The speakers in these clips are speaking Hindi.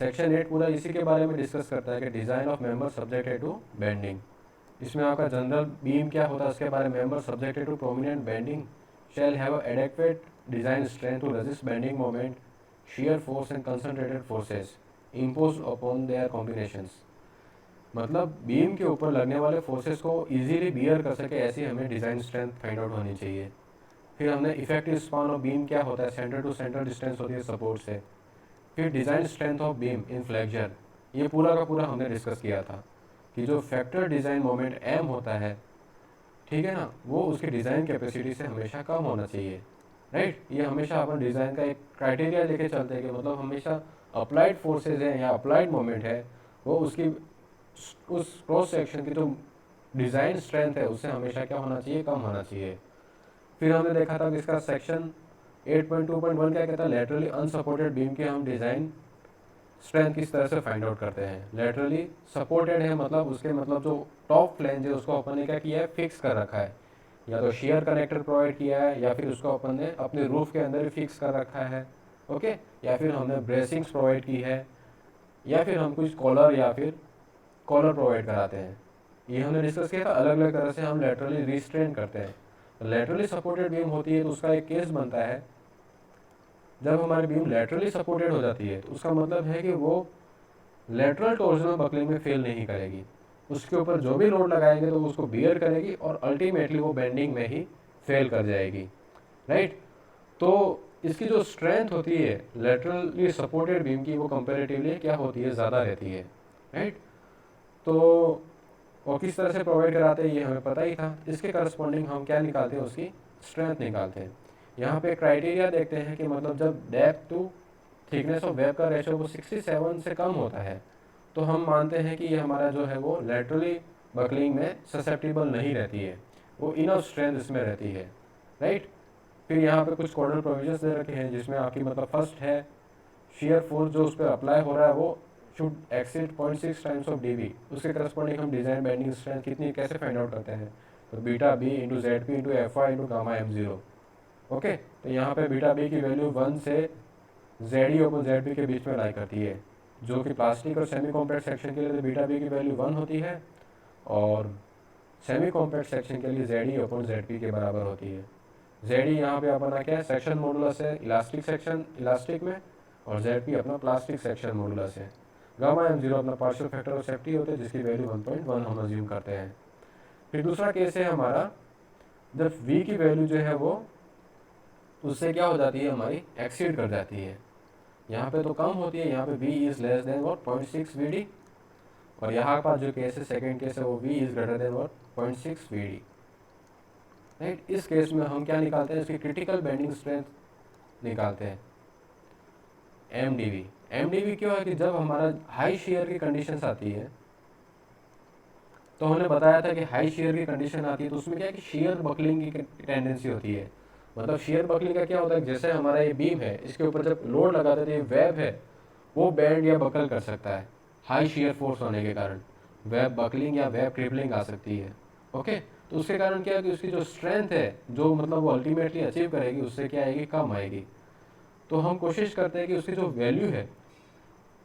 सेक्शन 8 पूरा इसी के बारे में डिस्कस करता है कि design of member subjected to bending. इसमें आपका जनरल बीम क्या होता है उसके बारे में, member subjected to prominent bending shall have adequate design strength to resist bending moment, shear force and concentrated forces imposed upon their combinations। मतलब बीम के ऊपर लगने वाले फोर्सेस को इजीली बियर कर सके ऐसी हमें डिज़ाइन स्ट्रेंथ फाइंड आउट होनी चाहिए। फिर हमने इफेक्टिव स्पान ऑफ बीम क्या होता है, सेंटर टू सेंटर डिस्टेंस होती है सपोर्ट से। फिर design strength of beam in flexure, ये पूरा का पूरा हमने डिस्कस किया था कि जो फैक्टर डिज़ाइन मोमेंट एम होता है, ठीक है ना, वो उसकी डिज़ाइन कैपेसिटी से हमेशा कम होना चाहिए, राइट। ये हमेशा अपन डिज़ाइन का एक क्राइटेरिया लेके चलते हैं कि मतलब हमेशा अप्लाइड फोर्सेज है या अप्लाइड मोमेंट है वो उसकी उस क्रॉस सेक्शन की जो डिज़ाइन स्ट्रेंथ है उससे हमेशा क्या होना चाहिए, कम होना चाहिए। फिर हमने देखा था कि इसका सेक्शन 8.2.1 क्या कहता है, लेटरली अनसपोर्टेड बीम की हम डिज़ाइन स्ट्रेंथ किस तरह से फाइंड आउट करते हैं। लेटरली सपोर्टेड है मतलब उसके मतलब जो टॉप फ्लैंज है उसको अपन ने क्या किया है, फिक्स कर रखा है, या तो शेयर कनेक्टर प्रोवाइड किया है या फिर उसको अपन ने अपने रूफ के अंदर ही फिक्स कर रखा है, ओके, या फिर हमने ब्रेसिंग्स प्रोवाइड की है, या फिर हम कुछ कॉलर या फिर कॉलर प्रोवाइड कराते हैं। ये हमने डिस्कस किया था, अलग अलग तरह से हम लेटरली रिस्ट्रेन करते हैं। लेटरली सपोर्टेड बीम होती है तो उसका एक केस बनता है, जब हमारी बीम लेटरली सपोर्टेड हो जाती है तो उसका मतलब है कि वो लेटरल टॉर्जनल बकलिंग में फेल नहीं करेगी, उसके ऊपर जो भी लोड लगाएंगे तो उसको बियर करेगी और अल्टीमेटली वो बेंडिंग में ही फेल कर जाएगी, राइट। तो इसकी जो स्ट्रेंथ होती है लेटरली सपोर्टेड बीम की वो कंपेरेटिवली क्या होती है, ज़्यादा रहती है, राइट। तो वो किस तरह से प्रोवाइड कराते हैं ये हमें पता ही था, इसके करस्पॉन्डिंग हम क्या निकालते हैं, उसकी स्ट्रेंथ निकालते हैं। यहाँ पे क्राइटेरिया देखते हैं कि मतलब जब depth to thickness of web का रेशो वो 67 से कम होता है तो हम मानते हैं कि ये हमारा जो है वो लेटरली बकलिंग में ससेप्टिबल नहीं रहती है, वो इनफ स्ट्रेंथ इसमें रहती है, राइट। फिर यहाँ पे कुछ कोडल प्रोविजंस दे रखे हैं जिसमें आपकी मतलब फर्स्ट है शेयर फोर्स जो उस पर अप्लाई हो रहा है वो should exceed 0.6 times of DB, उसके करस्पॉन्डिंग हम डिजाइन बेंडिंग स्ट्रेंथ कितनी कैसे फाइंड आउट करते हैं, तो beta B into Z P into F I into gamma M zero, okay. तो यहाँ पे बीटा बी की वैल्यू 1 से Z E upon Z P के बीच में लाई करती है, जो कि प्लास्टिक और सेमी कॉम्पैक्ट सेक्शन के लिए तो बीटा बी की वैल्यू 1 होती है और सेमी कॉम्पैक्ट सेक्शन के लिए Z E upon Z P के बराबर होती है। जेड ई यहाँ पे अपना क्या है, सेक्शन मॉडुलस है इलास्टिक सेक्शन इलास्टिक में, और जेड पी अपना प्लास्टिक सेक्शन मॉडुलस है। गामा एम जीरो अपना पार्शियल फैक्टर ऑफ सेफ्टी होते हैं जिसकी वैल्यू 1.1 हम अज्यूम करते हैं। फिर दूसरा केस है हमारा जब v की वैल्यू जो है वो उससे क्या हो जाती है, हमारी एक्सीड कर जाती है। यहाँ पे तो कम होती है, यहाँ पे v is less than what 0.6 vd, और यहाँ का जो केस है सेकेंड केस है वो v is greater than what 0.6 vd, right. इस केस में हम क्या निकालते हैं, इसकी क्रिटिकल बेंडिंग स्ट्रेंथ निकालते हैं mdv क्यों है कि जब हमारा हाई शेयर की कंडीशंस आती है तो हमने बताया था कि हाई शेयर की कंडीशन आती है तो उसमें क्या है कि शेयर बकलिंग की टेंडेंसी होती है। मतलब शेयर बकलिंग का क्या होता है, जैसे हमारा ये बीम है इसके ऊपर जब लोड लगाते तो ये वेब है वो बैंड या बकल कर सकता है, हाई शेयर फोर्स होने के कारण वेब बकलिंग या वेब क्रिपलिंग आ सकती है, ओके। तो उसके कारण क्या है कि उसकी जो स्ट्रेंथ है जो मतलब वो अल्टीमेटली अचीव करेगी उससे क्या आएगी, कम आएगी। तो हम कोशिश करते हैं कि उसकी जो वैल्यू है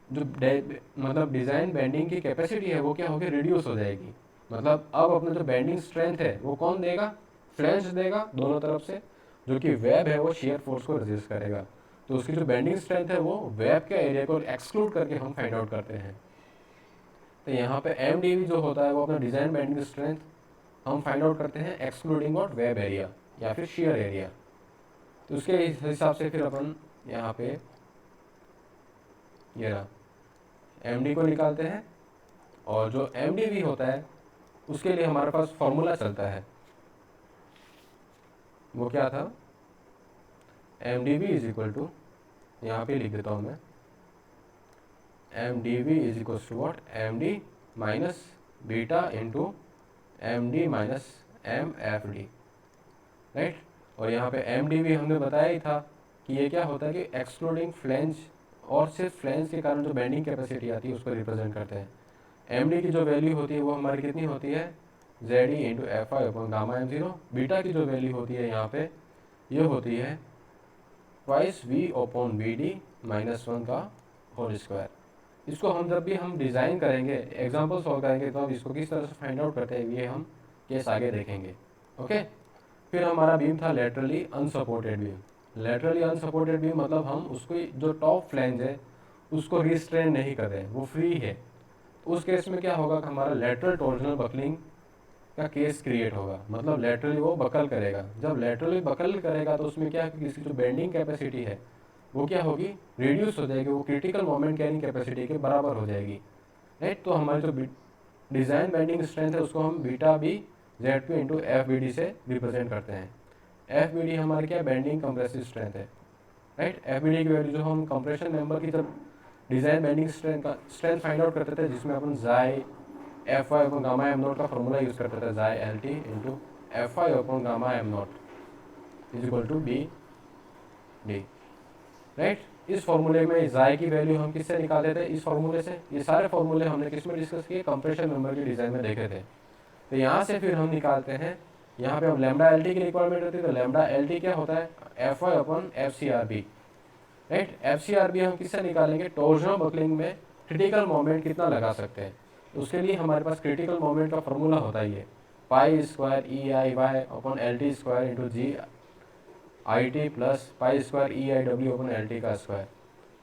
जो मतलब डिज़ाइन बेंडिंग की कैपेसिटी है वो क्या होगी, रिड्यूस हो जाएगी। मतलब अब अपना जो बेंडिंग स्ट्रेंथ है वो कौन देगा, फ्लैंज देगा दोनों तरफ से, जो कि वेब है वो शेयर फोर्स को रेजिस्ट करेगा। तो उसकी जो बेंडिंग स्ट्रेंथ है वो वेब के एरिया को एक्सक्लूड करके हम फाइंड आउट करते हैं। तो यहाँ पे एम जो होता है वो अपना डिज़ाइन बेंडिंग स्ट्रेंथ हम फाइंड आउट करते हैं एक्सक्लूडिंग वॉट वेब एरिया या फिर शेयर एरिया। तो उसके हिसाब से फिर अपन यहाँ पे ये रहा एम को निकालते हैं, और जो एम होता है उसके लिए हमारे पास फॉर्मूला चलता है, वो क्या था, M D V is equal to, यहाँ पे लिख देता हूँ मैं, M D V is equal to what, M D minus beta into M D minus M F D, right. और यहाँ पे एम डी वी हमने बताया ही था कि ये क्या होता है कि एक्सक्लूडिंग फ्लैंज, और सिर्फ फ्लैंज के कारण जो बेंडिंग कैपेसिटी आती है उसको रिप्रेजेंट करते हैं। एम डी की जो वैल्यू होती है वो हमारी कितनी होती है, Z E into F I upon gamma M zero. Beta की जो वैल्यू होती है यहाँ पे ये होती है twice V upon B D minus 1 का होल स्क्वायर, इसको हम जब भी हम डिज़ाइन करेंगे, एग्जाम्पल सॉल्व करेंगे, तो हम इसको किस तरह से फाइंड आउट करते हैं ये हम केस आगे देखेंगे। ओके, फिर हमारा बीम था laterally unsupported beam. Laterally unsupported beam मतलब हम उसको जो टॉप फ्लैंज है उसको रिस्ट्रेन नहीं कर रहे हैं, वो फ्री है। उस केस में क्या होगा कि हमारा लेटरल टॉर्जनल बकलिंग का केस क्रिएट होगा, मतलब लेटरली वो बकल करेगा। जब लेटरली बकल करेगा तो उसमें क्या है कि इसकी जो बेंडिंग कैपेसिटी है वो क्या होगी, रिड्यूस हो जाएगी, वो क्रिटिकल मोमेंट कैरिंग कैपेसिटी के बराबर हो जाएगी, राइट। तो हमारी जो डिज़ाइन बेंडिंग स्ट्रेंथ है उसको हम beta B Z P into F B D से रिप्रेजेंट करते हैं। एफ बी डी हमारी क्या बेंडिंग कंप्रेसिव स्ट्रेंथ है, राइट। एफ बी डी की वैल्यू जो हम कंप्रेशन मेंबर की जब design bending strength find out करते थे, जिसमें अपन जाई F Y upon gamma M not का फॉर्मूला यूज़ करते थे, जाई L T into F Y upon gamma M not is equal to B D, right. इस फॉर्मूले में जाई की वैल्यू हम किससे निकालते थे, इस फॉर्मूले से। ये सारे फॉर्मूले हमने किस में डिस्कस किए, कंप्रेशन मेंबर की डिज़ाइन में देखे थे। तो यहाँ से फिर हम निकालते हैं, यहाँ पे हम लैम्डा एल टी की रिक्वायरमेंट होती है, तो लैम्डा एल टी क्या होता है, F Y upon F C R B, right. F C R B हम किससे निकालेंगे, टॉर्जनल बकलिंग में क्रिटिकल मोमेंट कितना लगा सकते हैं। तो उसके लिए हमारे पास क्रिटिकल मोमेंट का फॉर्मूला होता है ये pi square E I Y upon L T square into G I T plus pi square E I W upon L T का स्क्वायर,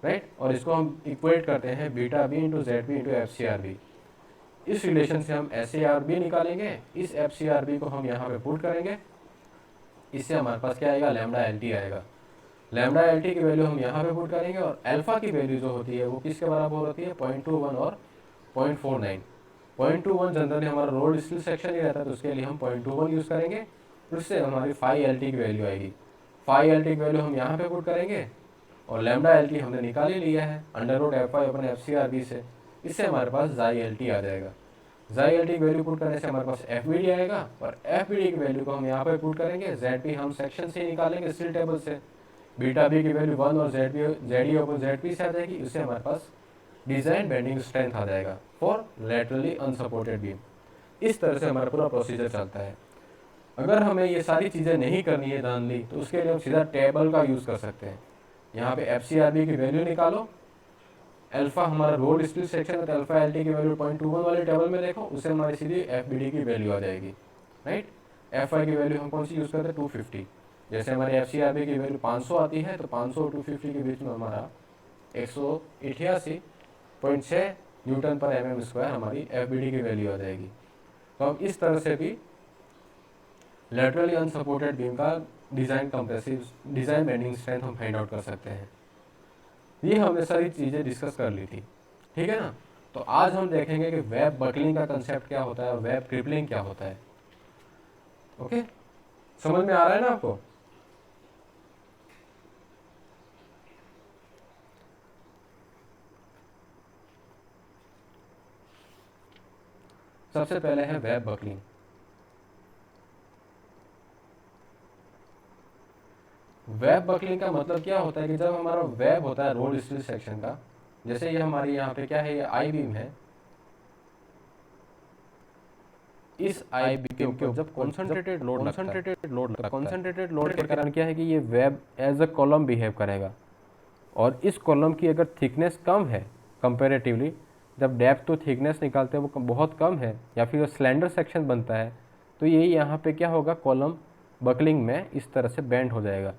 राइट। और इसको हम इक्वेट करते हैं beta B into Z B into F C R B. इस रिलेशन से हम एस ए आर बी निकालेंगे, इस एफ सी आर बी को हम यहाँ पे पुट करेंगे, इससे हमारे पास क्या आएगा, लैम्डा एल टी आएगा। लैम्डा एल टी की वैल्यू हम यहाँ पे पुट करेंगे, और अल्फा की वैल्यू जो होती है वो किसके बराबर होती है, 0.21 और 0.49। 0.21 जनरली हमारा रोड स्टील सेक्शन ही रहता है, तो उसके लिए हम 0.21 यूज़ करेंगे। उससे हमारी फाई एल टी की वैल्यू आएगी। फाई एल टी की वैल्यू हम यहाँ पे पुट करेंगे, और लैम्डा एल टी हमने निकाल ही लिया है under root F I upon F C R B से। इससे हमारे पास जाई एल टी आ जाएगा। जाई एल टी की वैल्यू पुट करने से हमारे पास एफ बी डी आएगा, और एफ बी डी की वैल्यू को हम यहाँ पे पुट करेंगे, जेड पी हम सेक्शन से ही निकालेंगे स्टील टेबल से। बीटा बी की वैल्यू 1 और Z E upon Z P से आ जाएगी। इससे हमारे पास डिजाइन बेंडिंग स्ट्रेंथ आ जाएगा फॉर लेटरली अनसपोर्टेड बीम। इस तरह से हमारा पूरा प्रोसीजर चलता है। अगर हमें ये सारी चीज़ें नहीं करनी है जानली, तो उसके लिए हम सीधा टेबल का यूज़ कर सकते हैं। यहाँ पे एफ सी आर बी की वैल्यू निकालो, अल्फा हमारा रोड स्टील सेक्शन है, तो अल्फा एल टी की वैल्यू 0.21 वाले टेबल में देखो, उससे हमारी सीधी एफ बी डी की वैल्यू आ जाएगी, राइट। एफ आई की वैल्यू हम कौन सी यूज़ करते हैं, 250। जैसे हमारी एफ सी आर बी की वैल्यू 500 आती है, तो 500 और 250 के बीच में हमारा 188.6 न्यूटन पर एम एम स्क्वायर हमारी एफ बी डी की वैल्यू आ जाएगी। तो हम इस तरह से भी लेटरली अनसपोर्टेड बीम का डिज़ाइन बेंडिंग स्ट्रेंथ हम फाइंड आउट कर सकते हैं। ये हमने सारी चीज़ें डिस्कस कर ली थी, ठीक है ना। तो आज हम देखेंगे कि वेब बकलिंग का कंसेप्ट क्या होता है और वेब क्रिपलिंग क्या होता है। ओके, समझ में आ रहा है ना आपको। सबसे पहले है वेब बकलिंग। वेब बकलिंग का मतलब क्या होता है कि जब हमारा वेब होता है रोड स्टील सेक्शन का, जैसे ये हमारी यहाँ पे क्या है, ये आई बीम है। इस आई बीम के ऊपर जब कॉन्सेंट्रेटेड लोड के कारण क्या है कि ये web as a column behave करेगा, और इस कॉलम की अगर थिकनेस कम है कंपेरेटिवली, जब डेप्थ तो थिकनेस निकालते हैं वो बहुत कम है, या फिर स्लेंडर सेक्शन बनता है, तो ये यहाँ पे क्या होगा, कॉलम बकलिंग में इस तरह से बेंड हो जाएगा।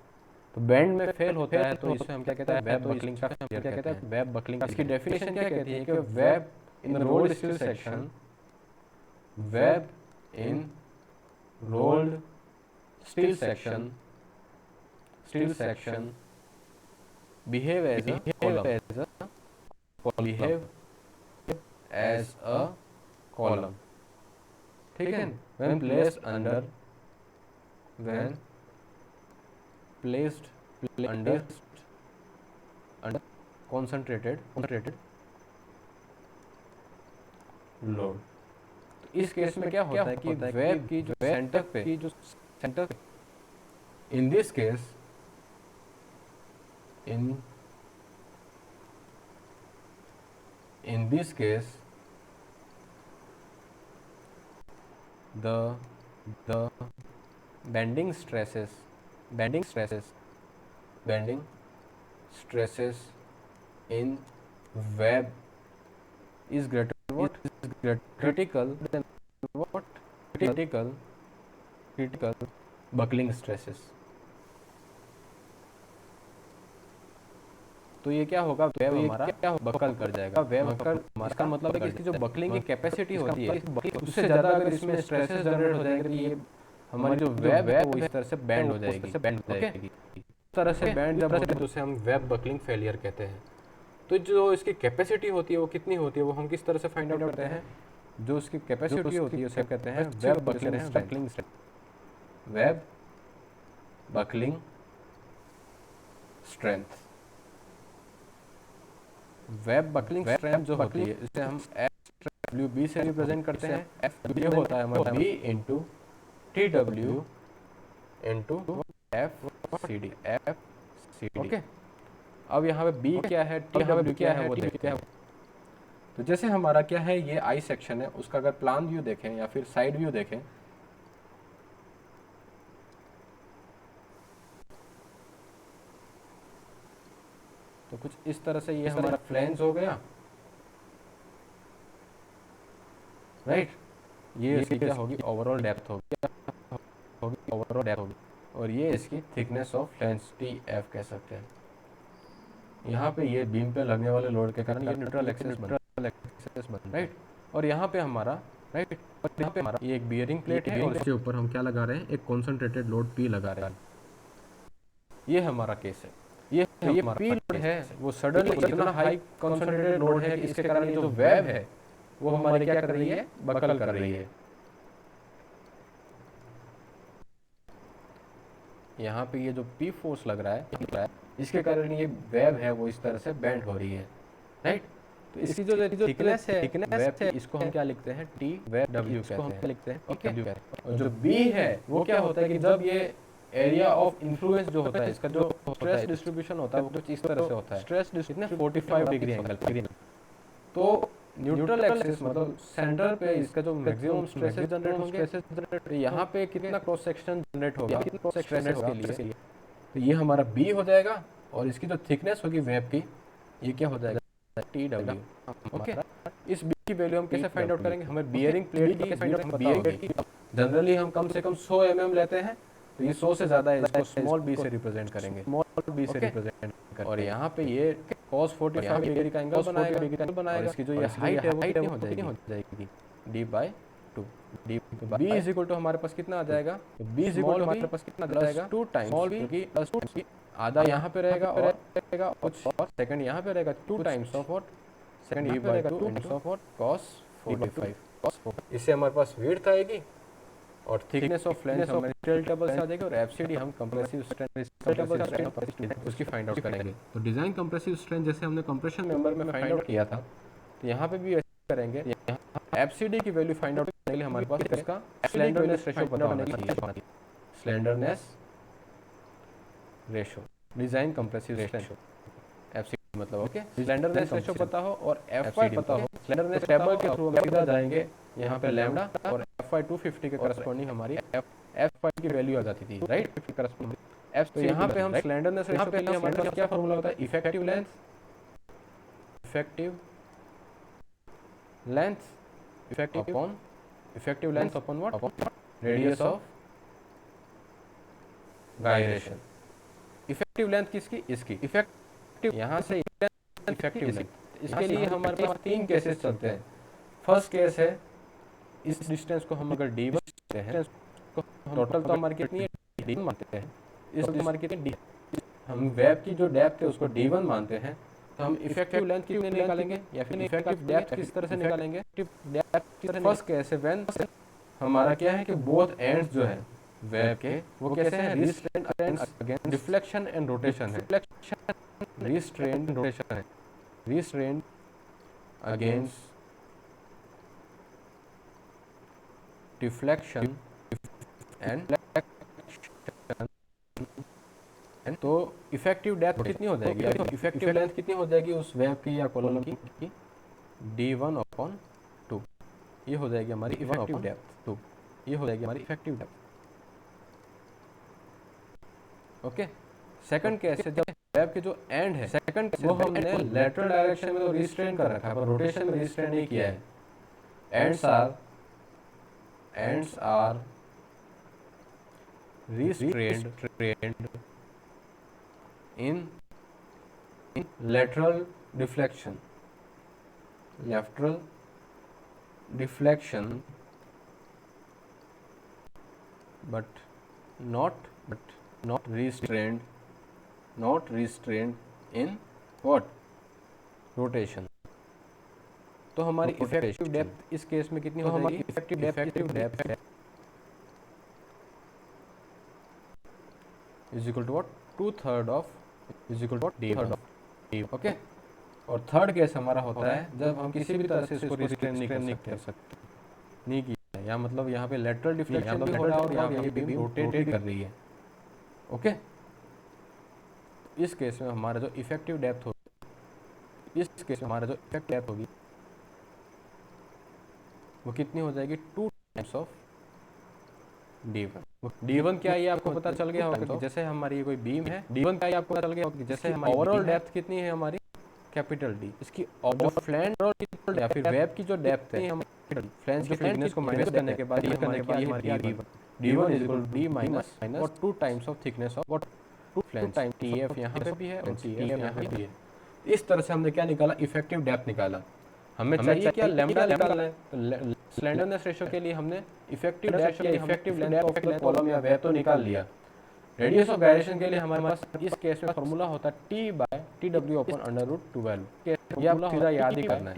तो बेंड में फेल होता है, तो इसे हम क्या कहते हैं, वेब बकलिंग का क्या कहते हैं, वेब बकलिंग। इसकी डेफिनेशन क्या कहती है कि web in rolled steel section, web in rolled steel section behave as a column, ठीक है। when placed under concentrated load. तो इस केस में क्या होता है कि वेब की जो सेंटर पे in this case in this case the bending stresses in web is greater than what? Critical than what? Critical buckling stresses. तो ये क्या होगा, वेव हमारा क्या बकल कर जाएगा, वेव बकल, इसका मतलब है कि इसकी जो बकलिंग की कैपेसिटी होती है उससे ज़्यादा अगर इसमें स्ट्रेसेस जनरेट हो जाएंगे तो ये हमारी जो वेव है वो इस तरह से बैंड हो जाएगी, इस तरह से बैंड जब होती है तो उसे हम वेव बकलिंग फेलियर कहते हैं। तो जो इसकी कैपेसिटी होती है वो कितनी होती है वो हम किस तरह से फाइंड आउट करते हैं, जो उसकी कैपेसिटी होती है उसे कहते हैं web buckling web buckling strength. Web buckling strength जो होती है इसे हम FWB से रिप्रेजेंट करते हैं। ये होता है हमारा B into TW into FCD। Okay, अब यहाँ पे B क्या है, TW क्या है वो देखते हैं। तो जैसे हमारा क्या है, ये आई सेक्शन है, उसका अगर प्लान व्यू देखें या फिर साइड व्यू देखें तो कुछ इस तरह से ये हमारा फ्लैंज हो गया, राइट। ये इसकी क्या होगी, ओवरऑल डेप्थ होगी, ओवरऑल डेप्थ होगी, और ये इसकी थिकनेस ऑफ फ्लैंज TF कह सकते हैं। यहाँ पे ये बीम पे लगने वाले लोड के कारण ये न्यूट्रल एक्सेस बन, राइट। और यहाँ पे हमारा, राइट, यहाँ पे हमारा ये एक बियरिंग प्लेट है और इसके ऊपर हम क्या लगा रहे हैं, एक कॉन्सेंट्रेटेड लोड P लगा रहे हैं। ये हमारा केस है। ये P लोड है वो सडनली इतना हाई कॉन्सेंट्रेटेड लोड है कि इसके कारण ये जो वेव है वो हमारी क्या कर रही है, बकल कर रही है। यहाँ पे ये जो P फोर्स लग रहा है इसके कारण ये वेव है वो इस तरह से बेंड हो रही है, राइट। तो इसकी जो थिकनेस है वेव की, इसको हम क्या लिखते हैं, T वेव W कहते हैं, ओके। और जो B है वो क्या होता है कि जब ये एरिया ऑफ इन्फ्लुएंस जो होता है, इसका जो स्ट्रेस डिस्ट्रीब्यूशन होता है वो कुछ इस तरह से होता है, स्ट्रेस डिस्ट्रीब्यूशन 45 डिग्री एंगल पे। तो न्यूट्रल एक्सिस मतलब सेंटर पे इसका जो मैक्सिमम स्ट्रेसेस जनरेट होंगे, तो यहाँ पे कितना क्रॉस सेक्शन जनरेट होगा स्ट्रेसेस के लिए, तो ये हमारा B हो जाएगा। और इसकी जो थिकनेस होगी वेब की, ये क्या हो जाएगा, TW, ओके। इस B की वैल्यू हम कैसे फाइंड आउट करेंगे, हमें बियरिंग प्लेट की जनरली हम कम से कम 100 mm लेते हैं, तो ये 100 से ज़्यादा है, इसको स्मॉल b से रिप्रेजेंट करेंगे, और यहाँ पे ये cos 45 डिग्री का एंगल बनाएगा, और इसकी जो ये हाइट है वो कितनी हो जाएगी, d/2। b is equal to हमारे पास कितना आ जाएगा, तो b इज इक्वल टू हमारे पास कितना आ जाएगा 2 टाइम्स, क्योंकि आधा यहाँ पे रहेगा और सेकंड यहाँ पे रहेगा 2 टाइम्स ऑफ व्हाट, सेकंड यहाँ पे रहेगा 2 टाइम्स ऑफ व्हाट cos 45। इससे हमारे पास विड्थ आएगी और थिकनेस ऑफ फ्लैंज हमारे स्ट्रेट टेबल से आ जाएगी, और FCD हम कंप्रेसिव स्ट्रेंथ उसकी फाइंड आउट करेंगे। तो डिजाइन कंप्रेसिव स्ट्रेंथ जैसे हमने कंप्रेशन मेंबर में फाइंड आउट किया था, तो यहाँ पे भी ऐसे करेंगे। FCD की वैल्यू फाइंड आउट करने के लिए हमारे पास इसका स्लेंडरनेस रेशियो पता होना चाहिए, slenderness ratio, design compressive strength FCD मतलब, ओके। स्लेंडरनेस रेशियो पता हो और FY पता हो, स्लेंडरनेस टेबल के थ्रू हम सीधा जाएंगे, यहाँ पे लैम्डा और FY 250 के करस्पॉन्डिंग हमारी FY की वैल्यू आ जाती थी, राइट, करस्पॉन्डिंग। तो यहाँ पे हम स्लेंडरनेस रेशियो के लिए हमारे पास क्या फॉर्मूला होता है, effective length upon what, radius of gyration. Effective length किसकी, इसकी इफेक्टिव, यहाँ से इफेक्टिव लेंथ, इसके लिए हमारे पास 3 केसेस चलते हैं। फर्स्ट केस है, इस डिस्टेंस को हम अगर d1 मानते हैं, टोटल तो हमारी कितनी है, d1 मानते हैं, इस हमारी कितनी d, हम वेब की जो डेप्थ है उसको d1 मानते हैं, तो हम इफेक्टिव लेंथ कितने निकालेंगे या फिर इफेक्टिव डेप्थ किस तरह से निकालेंगे। फर्स्ट केस है व्हेन हमारा क्या है कि बोथ एंड्स जो है वेब के वो कैसे हैं, restrained against deflection and rotation है, रिस्ट्रेंड रोटेशन है, रिस्ट्रेंड अगेंस्ट डिफ्लेक्शन एंड, तो इफेक्टिव डेप्थ कितनी हो जाएगी, इफेक्टिव लेंथ कितनी हो जाएगी उस वेब की या कॉलम की, d1/2, ये हो जाएगी हमारी इफेक्टिव डेप्थ, 2 ये हो जाएगी हमारी effective depth, okay. Second case है जब वेब के जो एंड है सेकंड वो हमने लेटरल डायरेक्शन में तो रिस्ट्रेन कर रखा है पर रोटेशन में रिस्ट्रेन नहीं किया है। Ends are restrained in lateral deflection but not restrained in what rotation। तो हमारी इफेक्टिव डेप्थ इस केस में कितनी हो जाएगी? Effective depth is equal to what? 2/3 of is equal to d1। Okay, और थर्ड केस हमारा होता है जब हम किसी भी तरह से इसको रिस्ट्रेन नहीं कर सकते, नहीं किया है, या मतलब यहाँ पे लेटरल डिफ्लेक्शन भी हो रहा है और यहाँ पे बीम रोटेट कर रही है। ओके, इस केस में हमारा जो इफेक्टिव डेप्थ होगी, इस केस में हमारा जो इफेक्टिव डेप्थ होगी वो कितनी हो जाएगी? 2 टाइम्स ऑफ d1। d1 क्या है ये आपको पता चल गया होगा कि जैसे हमारी ये कोई बीम है, d1 क्या है आपको पता चल गया होगा कि जैसे हमारी ओवरऑल डेप्थ कितनी है हमारी? Capital D। इसकी जो फ्लैंज या फिर वेब की जो डेप्थ है हमारी फ्लैंज की थिकनेस को माइनस करने के बाद ये हमारी d1 is equal to d minus और 2 times of thickness of what? Flange. tf यहाँ पे भी है और tf यहाँ पे भी है। इस तरह से हमने क्या निकाला? इफेक्टिव डेप्थ निकाला। हमें चाहिए क्या? लैम्डा निकालना है। तो स्लेंडरनेस रेशियो के लिए हमने इफेक्टिव डेप्थ या effective length of the column या वेब तो निकाल लिया। रेडियस ऑफ गायरेशन के लिए हमारे पास इस केस में फॉर्मूला होता है T/TW/√12। ये आप सीधा याद ही करना है।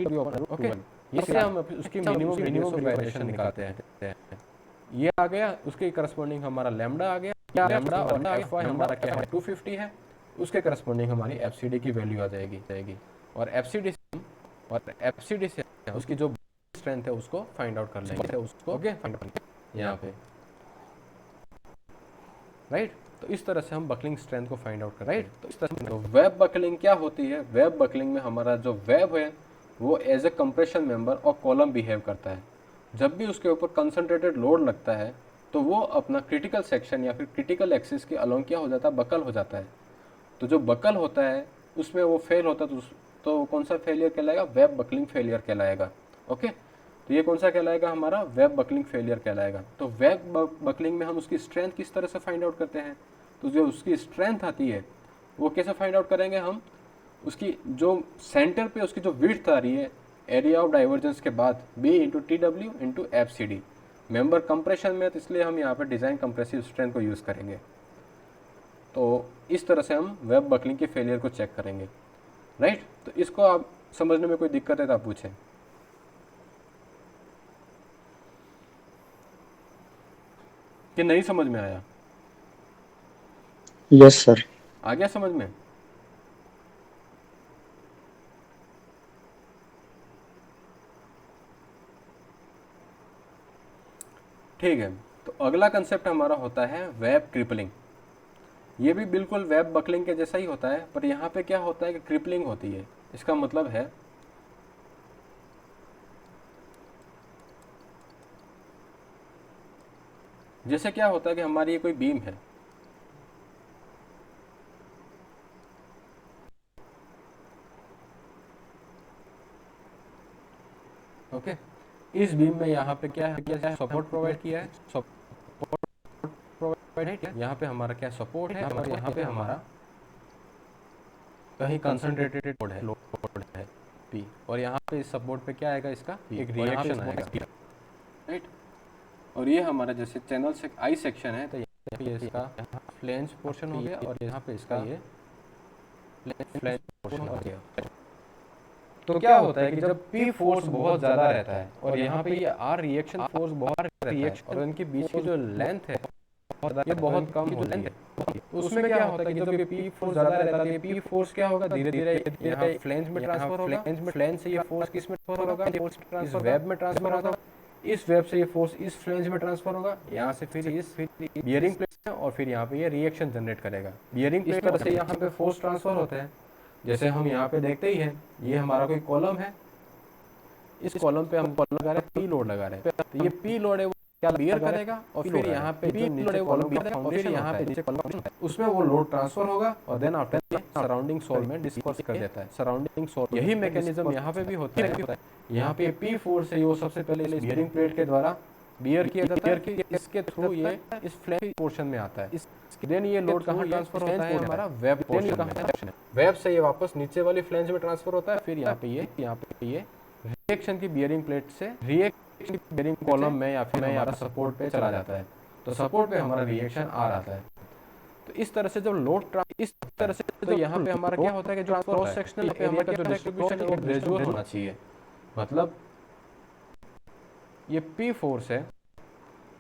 ओके, इससे हम उसकी मिनिमम गायरेशन निकालते हैं। ये आ गया, उसके करस्पॉन्डिंग हमारा लैम्डा आ गया। लैम्डा और fy हमारा क्या है? 250 है। उसके करस्पॉन्डिंग हमारी fcd की वैल्यू आ जाएगी और fcd से उसकी जो स्ट्रेंथ है उसको फाइंड आउट कर लेंगे उसको। ओके, यहाँ पे राइट। तो इस तरह से हम बकलिंग स्ट्रेंथ को फाइंड आउट कर राइट। तो इस तरह से तो वेब बकलिंग क्या होती है? वेब बकलिंग में हमारा जो वेब है वो एज ए कंप्रेशन मेंबर और कॉलम बिहेव करता है। जब भी उसके ऊपर कंसंट्रेटेड लोड लगता है तो वो अपना क्रिटिकल सेक्शन या फिर क्रिटिकल एक्सिस के अलोंग क्या हो जाता है? बकल हो जाता है। तो जो बकल होता है उसमें वो फेल होता है तो कौन सा फेलियर कहलाएगा? वेब बकलिंग फेलियर कहलाएगा। ओके, तो ये कौन सा कहलाएगा? हमारा वेब बकलिंग फेलियर कहलाएगा। तो वेब बकलिंग में हम उसकी स्ट्रेंथ किस तरह से फाइंड आउट करते हैं? तो जो उसकी स्ट्रेंथ आती है वो कैसे फाइंड आउट करेंगे हम? उसकी जो सेंटर पे उसकी जो विड्थ आ रही है एरिया ऑफ डाइवर्जेंस के बाद B/TW/FCD। मेंबर कंप्रेशन में, तो इसलिए हम यहाँ पे डिज़ाइन कंप्रेसिव स्ट्रेंथ को यूज़ करेंगे। तो इस तरह से हम वेब बकलिंग के फेलियर को चेक करेंगे राइट। तो इसको आप समझने में कोई दिक्कत है तो आप पूछें। कि नहीं समझ में आया? Yes sir. आ गया समझ में? ठीक है, तो अगला कंसेप्ट हमारा होता है वेब क्रिपलिंग। ये भी बिल्कुल वेब बकलिंग के जैसा ही होता है, पर यहाँ पे क्या होता है कि क्रिपलिंग होती है। इसका मतलब है जैसे क्या होता है कि हमारी ये कोई बीम है, ओके। इस बीम में यहाँ पे क्या है? सपोर्ट प्रोवाइड किया है। सपोर्ट प्रोवाइड है। यहाँ पे हमारा क्या सपोर्ट है और यहाँ पे हमारा कहीं कंसंट्रेटेड लोड है P, और यहाँ पे इस सपोर्ट पे क्या आएगा? इसका एक रिएक्शन आएगा राइट। और ये हमारा जैसे चैनल से आई सेक्शन है तो यहाँ पे इसका फ्लेंज पोर्शन हो गया और यहाँ पे इसका ये फ्लेंज पोर्शन हो गया। तो क्या होता है कि जब P फोर्स बहुत ज़्यादा रहता है और यहाँ पे ये R रिएक्शन फोर्स बहुत रहता है और इनके बीच की जो लेंथ है ये बहुत कम होती है, तो उसमें क्या होता है कि जब ये P फोर्स ज़्यादा रहता है तो ये P फोर्स क्या होगा? धीरे धीरे यहाँ फ्लेंज में ट्रांसफर होगा। फ्लेंज से ये फोर्स किस में ट्रांसफर होगा? इस वेब में ट्रांसफर होगा। इस वेब से ये फोर्स इस फ्लेंज में ट्रांसफर होगा, यहाँ से फिर इस बियरिंग प्लेट में, और फिर यहाँ पे ये रिएक्शन जनरेट करेगा। बियरिंग प्लेट तरह से यहाँ पे फोर्स ट्रांसफर होता है। जैसे हम यहाँ पे देखते ही हैं, ये हमारा कोई कॉलम है, इस कॉलम पे हम लगा रहे हैं P लोड लगा रहे हैं, तो ये P लोड है वो क्या बियर करेगा और फिर यहाँ पे जो नीचे कॉलम बियर और फिर यहाँ पे नीचे कॉलम उसमें वो लोड ट्रांसफर होगा और देन आफ्टर सराउंडिंग सोल में डिस्पर्स कर देता है। सराउंडिंग सोल यही मैकेनिज्म यहाँ पे भी होता है। यहाँ पे पी फोर्स है, वो सबसे पहले इस बियरिंग प्लेट के द्वारा बियर किया जाता है, इसके थ्रू ये इस फ्लैंज पोर्शन में आता है। देन ये लोड कहाँ ट्रांसफर होता है, हमारा वेब पोर्शन में। वेब से ये वापस नीचे वाली फ्लैंज में ट्रांसफर होता है, फिर यहाँ पे ये रिएक्शन की बियरिंग प्लेट से रिएक्शन बियरिंग कॉलम में या फिर हमारा सपोर्ट पे चला जाता है। तो सपोर्ट पे हमारा रिएक्शन आ रहा है। तो इस तरह से जब लोड इस तरह से तो यहाँ पे हमारा क्या होता है कि जो क्रॉस सेक्शनल एरिया का जो डिस्ट्रीब्यूशन है वो ग्रेजुअल होना चाहिए। मतलब ये पी फोर्स है,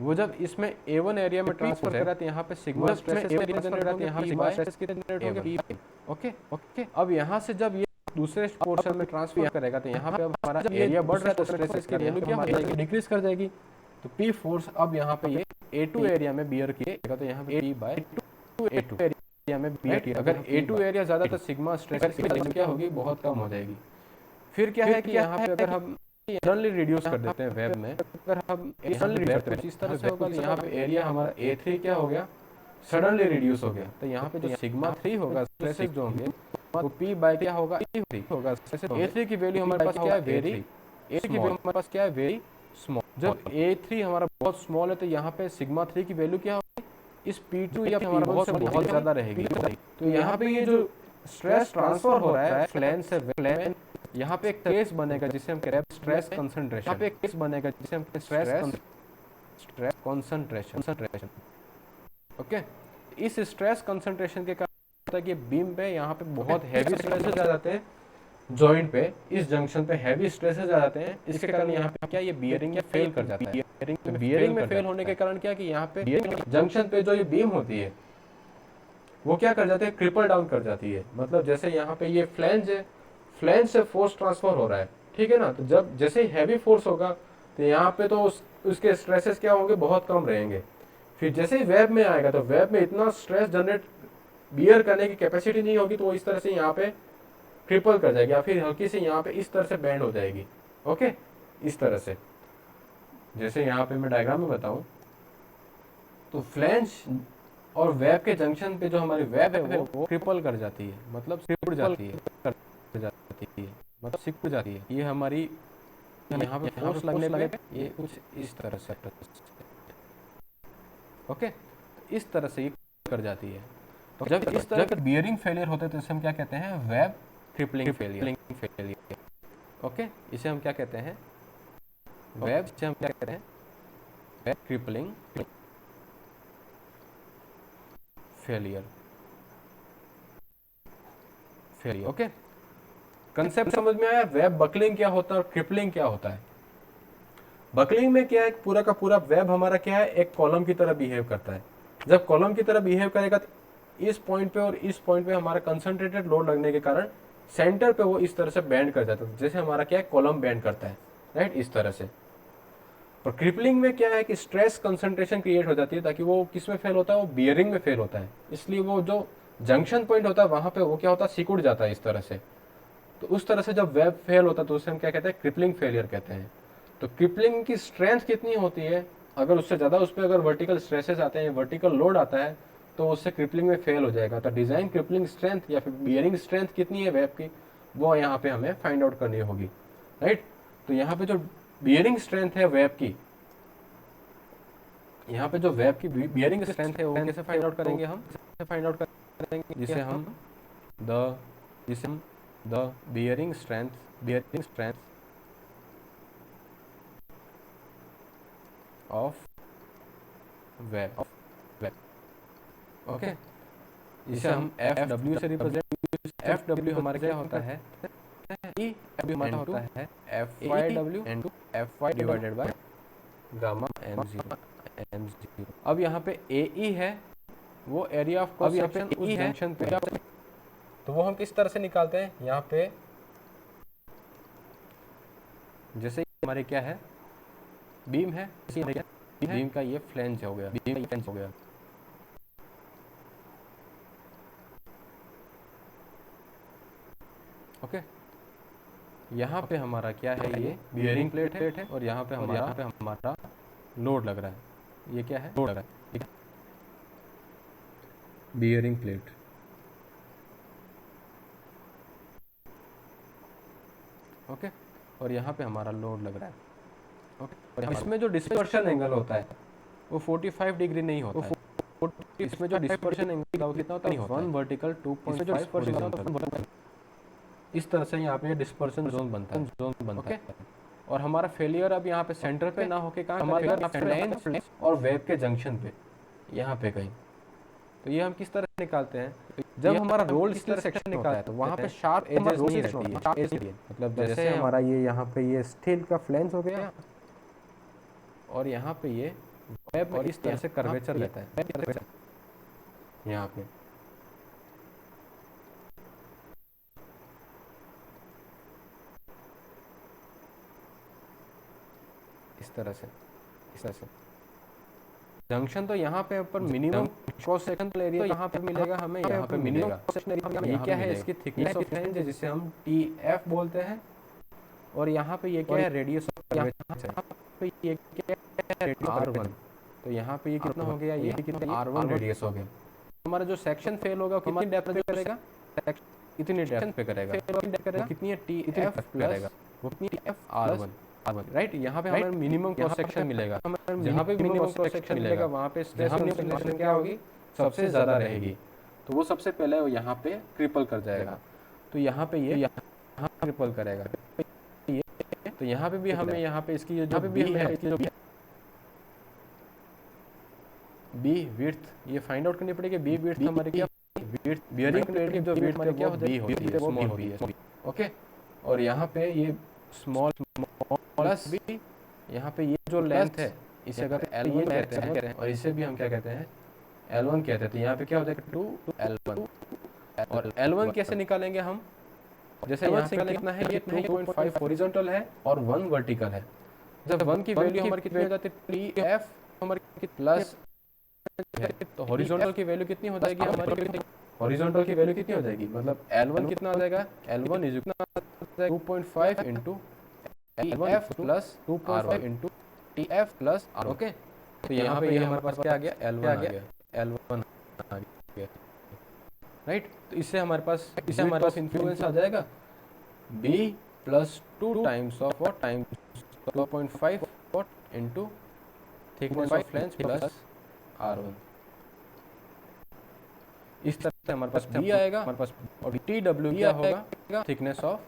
वो जब इसमें A1 एरिया में ट्रांसफर कर रहा है तो यहाँ पे सिग्मा स्ट्रेस एरिया जनरेट होता है, यहाँ पे सिग्मा स्ट्रेस कितने जनरेट होंगे, ओके। अब यहाँ से जब ये दूसरे पोर्शन में ट्रांसफर करेगा तो यहाँ पे अब हमारा एरिया बढ़ रहा है तो स्ट्रेस की वैल्यू क्या हो जाएगी, डिक्रीज कर जाएगी। तो पी फोर्स अब यहाँ पे ये A2 एरिया में बियर किएगा तो यहाँ पे P/2 A2 एरिया में बियर किया। अगर A2 एरिया ज्यादा तो सिग्मा स्ट्रेस की वैल्यू क्या होगी, बहुत कम हो जाएगी। फिर क्या है कि यहाँ पे अगर हम सडनली रिड्यूस कर देते हैं वेब में, अगर हम सडनली रिड्यूस करते हैं इस तरह से होगा कि यहाँ पे एरिया हमारा A3 क्या हो गया, सडनली रिड्यूस हो गया। तो यहाँ पे जो सिग्मा 3 होगा स्ट्रेसेस जो होंगे वो P बाय क्या होगा, E होगा। A3 की वैल्यू हमारे पास क्या है, वेरी A3 की वैल्यू हमारे पास क्या है, वेरी स्मॉल। जब A3 हमारा बहुत स्मॉल है तो यहाँ पे सिग्मा 3 की वैल्यू क्या होगी, इस P2 या हमारा बहुत ज्यादा रहेगी। तो यहाँ पे ये जो स्ट्रेस ट्रांसफर हो रहा है फ्लैंज से फ्लैंज, यहाँ पे एक केस बनेगा जिसे हम कह रहे हैं स्ट्रेस कंसंट्रेशन। यहाँ पे एक केस बनेगा जिसे हम स्ट्रेस कंसंट्रेशन, ओके। इस स्ट्रेस कंसंट्रेशन के कारण होता है कि बीम पे यहाँ पे बहुत हैवी स्ट्रेसेस आ जाते हैं, जॉइंट पे इस जंक्शन पे हैवी स्ट्रेसेस आ जाते हैं। इसके कारण यहाँ पे क्या ये बियरिंग फेल कर जाता है। तो बियरिंग में फेल होने के कारण क्या कि यहाँ पे जंक्शन पे जो ये बीम होती है वो क्या कर जाती है, क्रिपल डाउन कर जाती है। मतलब जैसे यहाँ पे ये फ्लैंज है, फ्लैंज से फोर्स ट्रांसफर हो रहा है, ठीक है ना। तो जब जैसे ही हैवी फोर्स होगा तो यहाँ पे तो उसके स्ट्रेसेस क्या होंगे, बहुत कम रहेंगे। फिर जैसे ही वेब में आएगा तो वेब में इतना स्ट्रेस जनरेट बियर करने की कैपेसिटी नहीं होगी, तो वो इस तरह से यहाँ पे ट्रिपल कर जाएगी या फिर हल्की से यहाँ पे इस तरह से बैंड हो जाएगी, ओके। इस तरह से जैसे यहाँ पे मैं डायग्राम में बताऊं तो फ्लैंज और वेब के जंक्शन पे जो हमारी वेब है वो ट्रिपल कर जाती है, मतलब सिकुड़ जाती है, मतलब सिकुड़ जाती है। ये हमारी यहाँ पे फोर्स लगने लगे, ये कुछ इस तरह से, ओके, इस तरह से ये कर जाती है। तो जब इस तरह के बियरिंग फेलियर होते हैं तो इसे हम क्या कहते हैं, वेब क्रिपलिंग फेलियर, ओके। इसे हम क्या कहते हैं, वेब से हम क्या कहते हैं, web crippling failure, okay. Concept समझ में आया। वेब बकलिंग क्या होता है और क्रिपलिंग क्या होता है। बकलिंग में क्या है, पूरा का पूरा वेब हमारा क्या है, एक कॉलम की तरह बिहेव करता है। जब कॉलम की तरह बिहेव करेगा तो इस पॉइंट पे और इस पॉइंट पे हमारा कंसंट्रेटेड लोड लगने के कारण सेंटर पे वो इस तरह से बैंड कर जाता है, जैसे हमारा क्या है, कॉलम बैंड करता है, राइट, इस तरह से। और क्रिपलिंग में क्या है कि स्ट्रेस कंसंट्रेशन क्रिएट हो जाती है, ताकि वो किस में फेल होता है, वो बियरिंग में फेल होता है। इसलिए वो जो जंक्शन पॉइंट होता है वहां पे वो क्या होता है, सिकुड़ जाता है इस तरह से। तो उस तरह से जब वेब फेल होता है तो उसे हम क्या कहते हैं, क्रिपलिंग फेलियर कहते हैं। तो क्रिपलिंग की स्ट्रेंथ कितनी होती है, अगर उससे ज़्यादा उस पर अगर वर्टिकल स्ट्रेसेस आते हैं, वर्टिकल लोड आता है, तो उससे क्रिपलिंग में फेल हो जाएगा। तो डिजाइन क्रिपलिंग स्ट्रेंथ या फिर बियरिंग स्ट्रेंथ कितनी है वेब की, वो यहाँ पे हमें फाइंड आउट करनी होगी, राइट। तो यहाँ पे जो बियरिंग स्ट्रेंथ है वेब की, यहाँ पे जो वेब की बियरिंग स्ट्रेंथ है वो कैसे फाइंड आउट करेंगे, हम फाइंड आउट करेंगे जिसे हम the bearing strength of web, okay. इसे हम FW से रिप्रेजेंट, FW हमारा क्या होता है, हमारा होता है FYW into FY divided by gamma M0। अब यहाँ पे AE है, वो एरिया ऑफ क्रॉस सेक्शन उस जंक्शन पे, तो वो हम किस तरह से निकालते हैं, यहाँ पे जैसे हमारे क्या है, बीम है, बीम का ये फ्लैंज हो गया, ओके। यहाँ पे हमारा क्या है, ये बियरिंग प्लेट है और यहाँ पे हमारा लोड लग रहा है, ये क्या है, लोड लग रहा है, बियरिंग प्लेट। ओके, और यहाँ पे हमारा लोड लग रहा है। ओके, और इसमें जो डिस्पर्शन एंगल होता है वो 45 डिग्री नहीं होता है। इसमें जो डिस्पर्शन एंगल है वो कितना होता है, 1 वर्टिकल 2.5 हॉरिजॉन्टल। इस तरह से यहाँ पे डिस्पर्शन जोन बनता है। और हमारा फेलियर अब यहाँ पे सेंटर पे ना होके कहाँ हमारे फ्लैंज और वेब के जंक्शन पे, यहाँ पे कहीं। तो ये हम किस तरह से निकालते हैं, जब हमारा रोल स्टील सेक्शन होता है तो वहाँ पे शार्प एजेस नहीं रहती है। मतलब जैसे हमारा ये यहाँ पे ये स्टील का फ्लैंज हो गया और यहाँ पे ये वेब और इस तरह से कर्वेचर रहता है यहाँ पे। इस तरह से जंक्शन तो यहाँ पे ऊपर मिनिमम क्रॉस सेक्शनल एरिया तो यहाँ पे मिलेगा हमें, यहाँ पे मिलेगा। ये क्या है, इसकी थिकनेस ऑफ फ्लैंज है जिसे हम TF बोलते हैं। और यहाँ पे ये क्या है, रेडियस ऑफ कर्वेचर। यहाँ पे ये क्या है, R1। तो यहाँ पे ये कितना हो गया, ये कितना R1 रेडियस हो गया। हमारा जो सेक्शन फेल होगा कितनी डेप्थ पे करेगा, इतनी डेप्थ पे करेगा, कितनी है, TF करेगा, वो TF R1। राइट, यहाँ पे हमें मिनिमम क्रॉस सेक्शन मिलेगा। जहाँ पे मिनिमम क्रॉस सेक्शन मिलेगा वहाँ पे स्ट्रेस कंसंट्रेशन क्या होगी, सबसे ज़्यादा रहेगी। तो वो सबसे पहले वो यहाँ पे क्रिपल कर जाएगा। तो यहाँ पे ये यहाँ क्रिपल करेगा। तो यहाँ पे भी हमें यहाँ पे इसकी जो भी है बी विड्थ ये फाइंड आउट करनी पड़ेगी। बी विड्थ हमारे क्या, विड्थ बियरिंग प्लेट की जो विड्थ है क्या होती है, बी होती है, स्मॉल होती है। ओके, और यहाँ पे ये स्मॉल प्लस बी, यहाँ पे ये जो लेंथ है इसे अगर L1 कहते हैं और इसे भी हम क्या कहते हैं, L1 कहते हैं। तो यहाँ पे क्या हो जाएगा 2L1। और L1 कैसे निकालेंगे हम, जैसे यहाँ से कितना है, ये 2.5 हॉरिजॉन्टल है और 1 वर्टिकल है। जब 1 की वैल्यू हमारी कितनी हो जाती है, TF हमारी प्लस है, तो हॉरिजॉन्टल की वैल्यू कितनी हो जाएगी हमारी, हॉरिजॉन्टल की वैल्यू कितनी हो जाएगी, मतलब L1 कितना आ जाएगा, L1 is equal 2.5 into TF plus 2.5 into TF plus R। Okay, तो यहाँ पे ये हमारे पास क्या आ गया, L1 आ गया, L1 आ गया। राइट, तो इससे हमारे पास इन्फ्लुएंस आ जाएगा B plus 2 times of what, times 2.5 what into thickness of flange plus R1। इस तरह से हमारे पास B आएगा हमारे पास, और TW क्या होगा, थिकनेस ऑफ,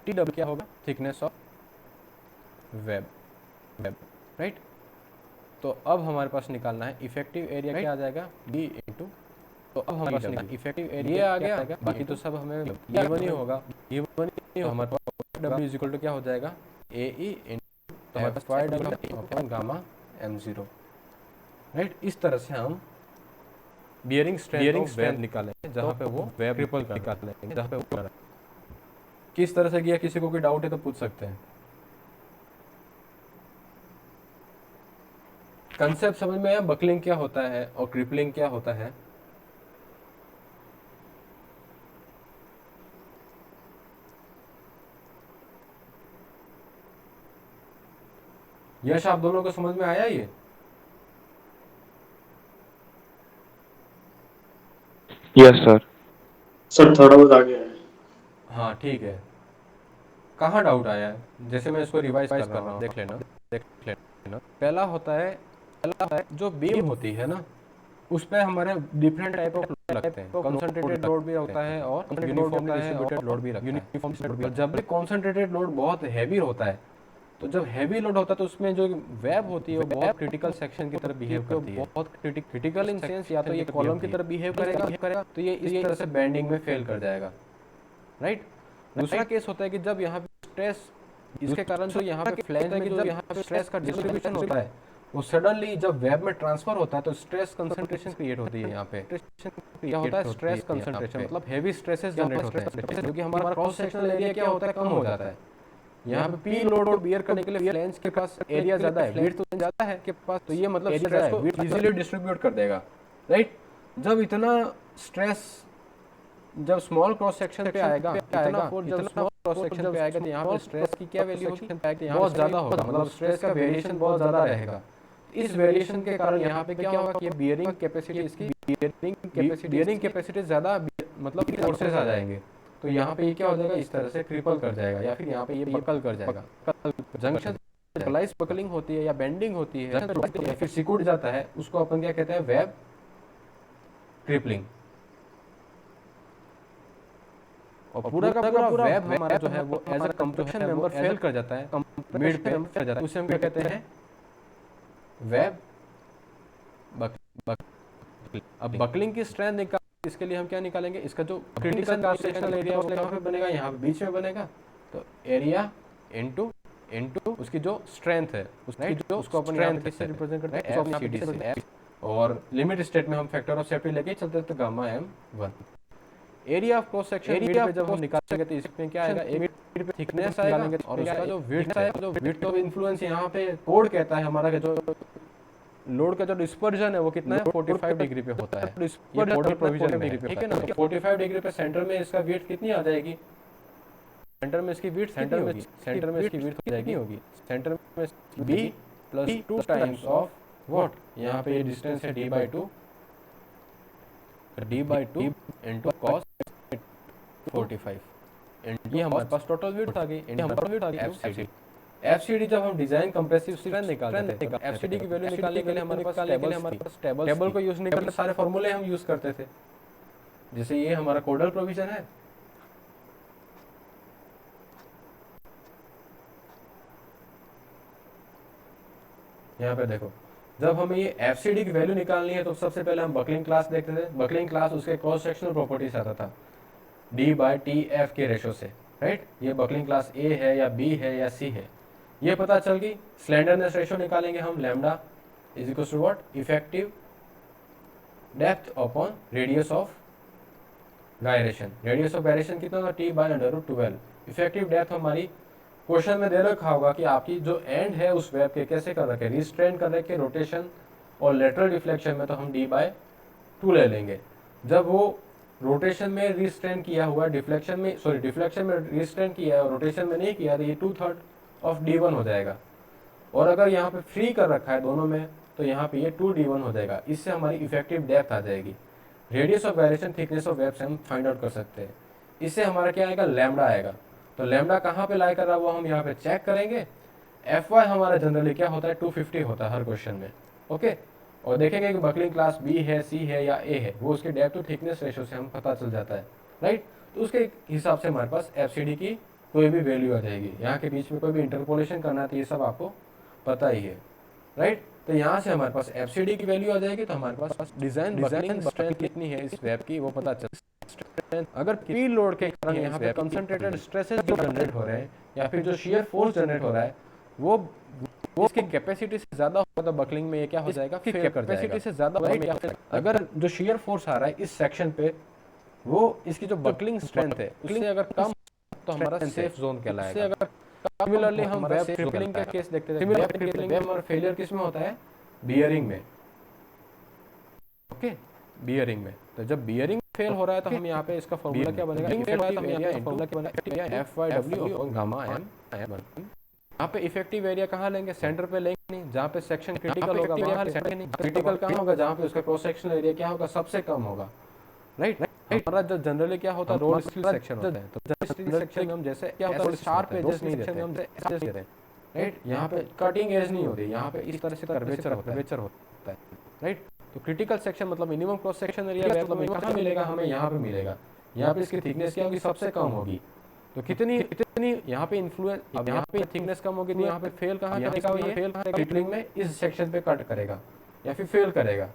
TW क्या होगा, थिकनेस ऑफ वेब। राइट, तो अब हमारे पास निकालना है इफेक्टिव एरिया, क्या आ जाएगा, B इंटू, तो अब हमारे पास इफेक्टिव एरिया आ गया, बाकी तो सब हमें गिवन ही होगा, हमारे पास W इज इक्वल टू क्या हो जाएगा, AE इंटू, तो हमारे पास 5W upon gamma M0। Right, इस तरह से हम बियरिंग स्ट्रेंथ निकालेंगे जहाँ पे वो वेब ट्रिपल निकालेंगे, जहाँ पे वो कर। किस तरह से किया, किसी को कोई डाउट है तो पूछ सकते हैं। कंसेप्ट समझ में आया, बकलिंग क्या होता है और क्रिपलिंग क्या होता है। यश, आप दोनों को समझ में आया ये? Yes sir. सर थोड़ा बहुत आ गया है। हाँ ठीक है, कहाँ डाउट आया है, जैसे मैं इसको रिवाइज कर रहा हूँ, देख लेना। पहला होता है जो बीम होती है ना, उस पर हमारे डिफरेंट टाइप ऑफ लोड लगते हैं। कंसंट्रेटेड लोड भी होता है और यूनिफॉर्मली डिस्ट्रीब्यूटेड लोड भी लगता है। जब भी कंसंट्रेटेड लोड बहुत हैवी होता है, तो जब हैवी लोड होता है तो उसमें जो वेब होती है वो बहुत क्रिटिकल सेक्शन की तरफ बिहेव करती है, बहुत क्रिटिकल इन सेंस, या तो ये कॉलम की तरफ बिहेव करेगा तो ये इस तरह से बेंडिंग में फेल कर जाएगा। राइट, दूसरा केस होता है कि जब यहाँ पे स्ट्रेस, इसके कारण जो यहाँ पे फ्लैंज में जो यहाँ पे स्ट्रेस का डिस्ट्रीब्यूशन होता है वो सडनली जब वेब में ट्रांसफर होता है तो स्ट्रेस कंसंट्रेशन क्रिएट होती है। यहाँ पे क्या होता है, स्ट्रेस कंसंट्रेशन, मतलब हेवी स्ट्रेसेस जनरेट होते हैं, क्योंकि हमारा क्रॉस सेक्शनल एरिया क्या होता है, कम हो जाता है। यहाँ पे पी लोड को बियर करने के लिए फ्लैंज के पास एरिया ज्यादा है, विड्थ तो ज्यादा है के पास, तो ये मतलब स्ट्रेस को इजीली डिस्ट्रीब्यूट कर देगा। राइट, जब इतना स्ट्रेस जब स्मॉल क्रॉस सेक्शन पे आएगा, इतना फोर्स जब स्मॉल क्रॉस सेक्शन पे आएगा तो यहाँ पे स्ट्रेस की क्या वैल्यू होगी, बहुत ज्यादा होगा, मतलब स्ट्रेस का वेरिएशन बहुत ज्यादा रहेगा। इस वेरिएशन के कारण यहाँ पे क्या होगा कि बियरिंग कैपेसिटी, इसकी बियरिंग कैपेसिटी ज़्यादा मतलब फोर्सेस आ जाएंगे, तो यहाँ पे ये क्या हो जाएगा, इस तरह से क्रिपल कर जाएगा, या फिर यहाँ पे ये बकल कर जाएगा। जंक्शन स्प्लाइस बकलिंग होती है या बेंडिंग होती है या फिर सिकुड़ जाता है, उसको अपन क्या कहते हैं, वेब क्रिपलिंग। और पूरा का पूरा वेब हमारा जो है वो as a compression member fail कर जाता है, मिड पे फेल जाता है, उसे हम क्या कहते हैं, वेब बकलिंग। अब बकलिंग की स्ट्रेंथ निकाल, इसके लिए हम क्या निकालेंगे, इसका जो क्रिटिकल क्रॉस सेक्शनल एरिया वो कहाँ पे बनेगा, यहाँ पे बीच में बनेगा। तो एरिया इनटू उसकी जो स्ट्रेंथ है, उसकी जो उसको अपन यहाँ पे किससे रिप्रेजेंट करते हैं, एफसीडी से। और लिमिट स्टेट में हम फैक्टर ऑफ सेफ्टी लेके चलते हैं, तो gamma m1। Area of cross section area पे जब हम निकालेंगे तो इसमें क्या आएगा, एक मिड पे थिकनेस आएगा, और उसका जो विड्थ है, जो विड्थ ऑफ इन्फ्लुएंस यहाँ पे कोड कहता है हमारा, जो लोड का जो डिस्पर्जन है वो कितना है, 45 डिग्री पे होता है, ये कोडल प्रोविजन में, ठीक है ना। 45 डिग्री पे सेंटर में इसका विड्थ कितनी आ जाएगी, सेंटर में इसकी विड्थ सेंटर में इसकी विड्थ हो जाएगी, सेंटर में b plus 2 times of what, यहाँ पे ये डिस्टेंस है d/2 इनटू cos 45, एंड ये हमारे पास टोटल विड्थ आ गई, एफसीडी। एफसीडी जब हम डिजाइन कंप्रेसिव स्ट्रेंथ निकालते थे, एफसीडी की वैल्यू निकालने के लिए हमारे पास टेबल को यूज नहीं करते, सारे फॉर्मूले हम यूज करते थे। जैसे ये हमारा कोडल प्रोविजन है, यहाँ पे देखो, जब हमें ये एफसीडी की वैल्यू निकालनी है तो सबसे पहले हम बकलिंग क्लास देखते थे। बकलिंग क्लास उसके क्रॉस सेक्शनल प्रॉपर्टीज आता था d/tf के रेशो से, राइट। ये बकलिंग क्लास ए है या बी है या सी है, ये पता चल गई। स्लेंडरनेस रेशो निकालेंगे हम, lambda is equal to what, effective depth upon radius of gyration. Radius of gyration कितना था, t/√12। इफेक्टिव डेप्थ हमारी क्वेश्चन में दे रखा होगा कि आपकी जो एंड है उस वेब के कैसे कर रखे, रिस्ट्रेन कर रखे रोटेशन और लेटरल डिफ्लेक्शन में, तो हम d/2 ले लेंगे। जब वो रोटेशन में रिस्ट्रेन किया हुआ, डिफ्लेक्शन में रिस्ट्रेन किया है और रोटेशन में नहीं किया, तो ये 2/3 ऑफ d1 हो जाएगा। और अगर यहाँ पे फ्री कर रखा है दोनों में, तो यहाँ पे ये 2d1 हो जाएगा। इससे हमारी इफेक्टिव डेप्थ आ जाएगी। Radius of gyration thickness of web से हम फाइंड आउट कर सकते हैं। इससे हमारा क्या आएगा, लैम्डा आएगा। तो लैम्डा कहाँ पे लाई कर रहा है वो हम यहाँ पे चेक करेंगे। fy हमारा जनरली क्या होता है, 250 होता है हर क्वेश्चन में, ओके। और देखेंगे कि बकलिंग क्लास बी है, सी है या ए है, वो उसके डेप्थ टू थिकनेस रेशो से हम पता चल जाता है, राइट। तो उसके हिसाब से हमारे पास एफसीडी की कोई भी वैल्यू आ जाएगी। यहाँ के बीच में कोई भी इंटरपोलेशन करना है तो ये सब आपको पता ही है, राइट। तो यहाँ से हमारे पास एफसीडी की वैल्यू आ जाएगी, तो हमारे पास डिजाइन स्ट्रेंथ कितनी है इस वेब की वो पता चल। अगर पी लोड के कारण यहाँ पे कंसंट्रेटेड स्ट्रेसेस जो जनरेट हो रहे हैं या फिर जो शियर फोर्स जनरेट हो रहा है वो इसकी कैपेसिटी से ज्यादा होगा, तो बकलिंग में ये क्या हो जाएगा, फेल कर जाएगा। कैपेसिटी से ज्यादा होगा, अगर जो शियर फोर्स आ रहा है इस सेक्शन पे वो इसकी जो बकलिंग स्ट्रेंथ है उससे अगर कम, तो हमारा सेफ जोन कहलाएगा। अगर सिमिलरली हम वेब क्रिपलिंग का केस देखते हैं, वेब क्रिपलिंग में फेलियर किस में होता है, बियरिंग में, ओके, बियरिंग में। तो जब बियरिंग फेल हो रहा है तो हम यहाँ पे इसका फॉर्मूला क्या बनेगा, इफेक्टिव एरिया फॉर्मूला क्या बनेगा, FYW और गामा m1। यहाँ पे इफेक्टिव एरिया कहाँ लेंगे, सेंटर पे लेंगे नहीं, जहाँ पे सेक्शन क्रिटिकल होगा वहाँ सेंटर नहीं। क्रिटिकल कहाँ होगा, जहाँ पे उसका क्रॉस सेक्शनल एरिया क्या होगा, सबसे कम होगा, राइट। हमारा जो जनरली क्या होता है, रोल स्टील सेक्शन होता है। तो स्टील सेक्शन में हम जैसे क्या होता है, शार्प एजेस नहीं देते, हम एजेस देते हैं, राइट। यहाँ पे कटिंग एज नहीं होती, यहाँ पे इस तरह से कर्वेचर होता है, राइट। तो क्रिटिकल सेक्शन मतलब मिनिमम क्रॉस सेक्शन एरिया मतलब कहाँ मिलेगा, हमें यहाँ पे मिलेगा। यहाँ पे इसकी थिकनेस क्या होगी, सबसे कम होगी। तो कितनी यहाँ पे इन्फ्लुएंस, अब यहाँ पे थिकनेस कम होगी तो यहाँ पे फेल कहाँ करेगा, ये फेल क्रिपलिंग में इस सेक्शन पे कट करेगा या फिर फेल करेगा।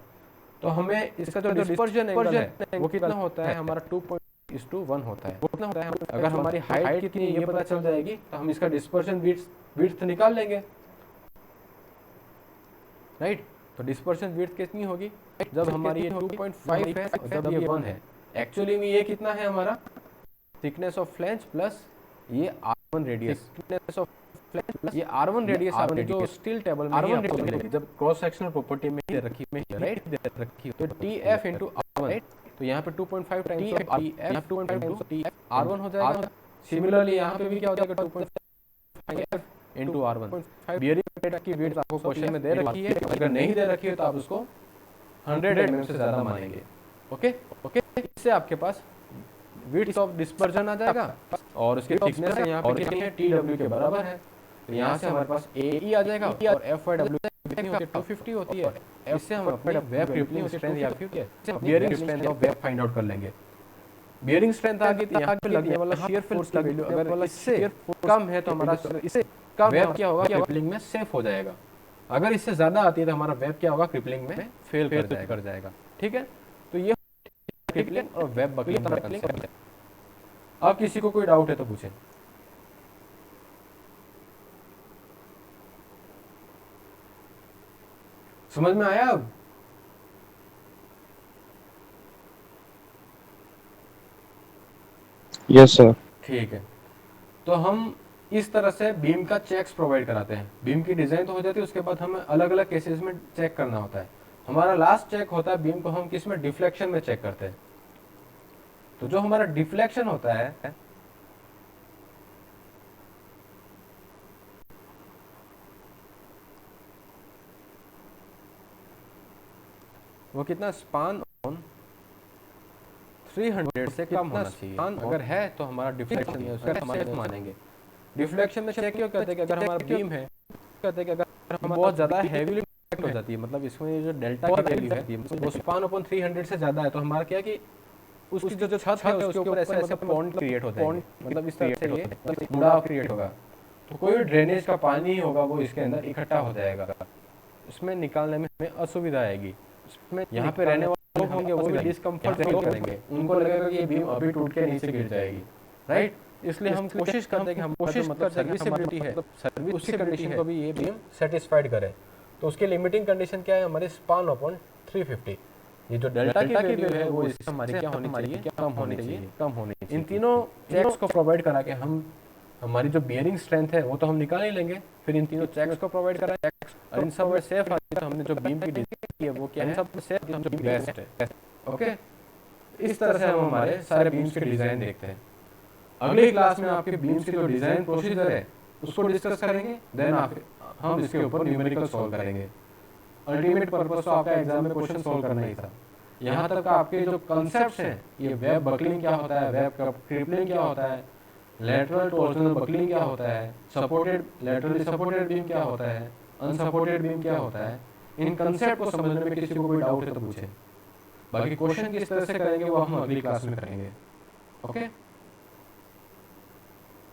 तो हमें इसका जो डिस्पर्जन एंगल है वो कितना होता है, हमारा 2:1 होता है। कितना होता है, अगर हमारी हाइट कितनी है ये पता चल जाएगी तो हम इसका डिस्पर्जन विड्थ निकाल लेंगे, राइट। तो डिस्पर्शन विड्थ कितनी होगी, जब हमारी ये 2.5 है और जब ये 1 है। एक्चुअली में ये कितना है हमारा, थिकनेस ऑफ फ्लैंज प्लस ये R1 radius, thickness of flange plus ये R1 रेडियस, आपने जो स्टील टेबल में R1 रेडियस जब क्रॉस सेक्शनल प्रॉपर्टी में दे रखी है, राइट, दे रखी तो TF * R1, तो यहाँ पे 2.5 टाइम्स TF 2.5 TF R1 हो जाएगा। सिमिलरली यहाँ पे भी क्या हो जाएगा, 2.5 * R1। बियरिंग की विड्थ आपको क्वेश्चन में दे रखी है, अगर नहीं दे रखी है तो आप उसको 100 mm से ज़्यादा मानेंगे। ओके ओके, इससे आपके पास विड्थ ऑफ डिस्पर्जन आ जाएगा और उसकी थिकनेस है यहाँ पे कितनी है, TW के बराबर है। तो यहाँ से हमारे पास AE आ जाएगा और FYW कितनी होती है, 250 होती है। इससे हम अपनी वेब क्रिपलिंग स्ट्रेंथ या फिर bearing strength of web find out कर लेंगे। बियरिंग स्ट्रेंथ आ गई तो यहाँ पे लगने वाला शियर फोर्स की वैल्यू अगर इससे कम है तो हमारा इससे कम वेब क्या होगा, क्रिपलिंग में सेफ हो जाएगा। अगर इससे ज्यादा आती है तो हमारा वेब क्या होगा, क्रिपलिंग में फेल कर जाएगा। ठीक है, तो ये क्रिपलिंग और वेब बकलिंग का कंसेप्ट है। अब किसी को कोई डाउट है तो पूछे। समझ में आया अब? Yes sir. ठीक है, तो हम इस तरह से बीम का चेक्स प्रोवाइड कराते हैं। बीम की डिजाइन तो हो जाती है, उसके बाद हमें अलग अलग केसेस में चेक करना होता है। हमारा लास्ट चेक होता है बीम को हम किस में, डिफ्लेक्शन में चेक करते हैं। तो जो हमारा डिफ्लेक्शन होता है वो कितना, स्पान ऑन 300 से कम होना चाहिए। अगर है तो हमारा डिफ्लेक्शन है, उसका हमारे मानेंगे। डिफ्लेक्शन में चेक क्यों करते हैं कि अगर हमारा बीम है, कहते हैं कि अगर हम बहुत ज्यादा हैवीली डिफ्लेक्ट हो जाती है, मतलब इसमें जो डेल्टा की वैल्यू है वो स्पान अपॉन 300 से ज्यादा है, तो हमारा क्या कि उसकी जो छत है उसके ऊपर ऐसे ऐसे पॉन्ड क्रिएट होता है, मतलब इस तरह से ये मुड़ाव क्रिएट होगा। तो कोई भी ड्रेनेज का पानी होगा वो इसके अंदर इकट्ठा हो जाएगा, इसमें निकालने में हमें असुविधा आएगी। इसमें यहाँ पे रहने वाले लोग होंगे वो भी डिस्कम्फर्ट फील करेंगे, उनको लगेगा कि ये बीम अभी टूट के नीचे गिर जाएगी, राइट। इसलिए हम कोशिश करते हैं कि हम कोशिश मतलब सर्विसिबिलिटी है, सर्विस उसी कंडीशन को भी ये बीम सेटिस्फाइड करे। तो उसकी लिमिटिंग कंडीशन क्या है, हमारी स्पान अपॉन 350। ये जो डेल्टा की वैल्यू है वो इससे हमारी क्या होनी चाहिए, कम होनी चाहिए। इन तीनों चेक्स को प्रोवाइड करा के हम हमारी जो बियरिंग स्ट्रेंथ है वो तो हम निकाल ही लेंगे। फिर इन तीनों चेक्स को प्रोवाइड करा, और इन सब में सेफ आती है तो हमने जो बीम की डिजाइन की है वो क्या है, सब सेफ जो बेस्ट है। ओके, इस तरह से हम हमारे सारे बीम्स के डिजाइन देखते हैं। अगली क्लास में आपके बीम्स की जो डिजाइन प्रोसीजर है उसको डिस्कस करेंगे, देन हम इसके ऊपर न्यूमेरिकल सॉल्व करेंगे। अल्टीमेट पर्पस तो आपका एग्जाम में क्वेश्चन सॉल्व करना ही था। यहाँ तक आपके जो कंसेप्ट्स हैं, ये वेब बकलिंग क्या होता है, वेब क्रिपलिंग क्या होता है, लेटरल टॉर्सनल बकलिंग क्या होता है, सपोर्टेड लेटरली सपोर्टेड बीम क्या होता है, अनसपोर्टेड बीम क्या होता है, इन कंसेप्ट को समझने में किसी को कोई डाउट है तो पूछे। बाकी क्वेश्चन किस तरह से करेंगे वो हम अगली क्लास में करेंगे। ओके।